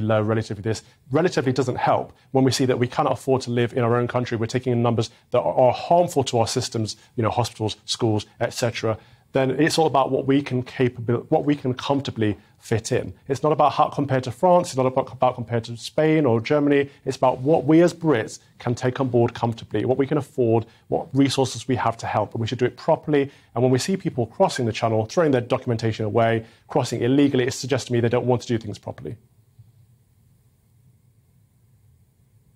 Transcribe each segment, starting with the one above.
low relatively this. Relatively doesn't help when we see that we cannot afford to live in our own country. We're taking in numbers that are harmful to our systems, hospitals, schools, etc. Then it's all about what we can comfortably fit in. It's not about how compared to France, it's not about compared to Spain or Germany. It's about what we as Brits can take on board comfortably, what we can afford, what resources we have to help. And we should do it properly. And when we see people crossing the channel, throwing their documentation away, crossing illegally, it suggests to me they don't want to do things properly.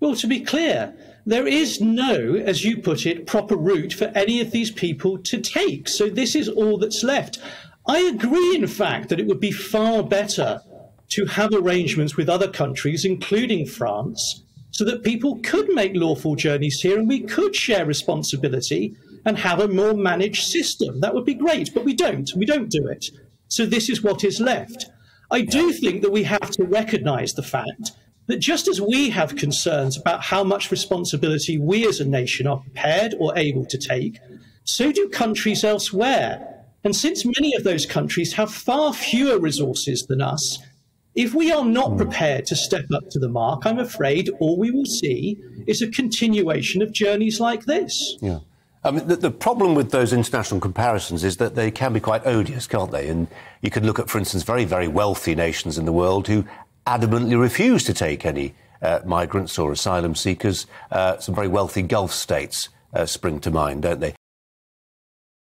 Well, to be clear, there is no, as you put it, proper route for any of these people to take. So this is all that's left. I agree, in fact, that it would be far better to have arrangements with other countries, including France, so that people could make lawful journeys here and we could share responsibility and have a more managed system. That would be great, but we don't. We don't do it. So this is what is left. I do think that we have to recognise the fact that just as we have concerns about how much responsibility we as a nation are prepared or able to take, so do countries elsewhere. And since many of those countries have far fewer resources than us, if we are not prepared to step up to the mark, I'm afraid all we will see is a continuation of journeys like this. Yeah. I mean, the problem with those international comparisons is that they can be quite odious, can't they? And you can look at, for instance, very, very wealthy nations in the world who adamantly refuse to take any migrants or asylum seekers. Some very wealthy Gulf states spring to mind, don't they?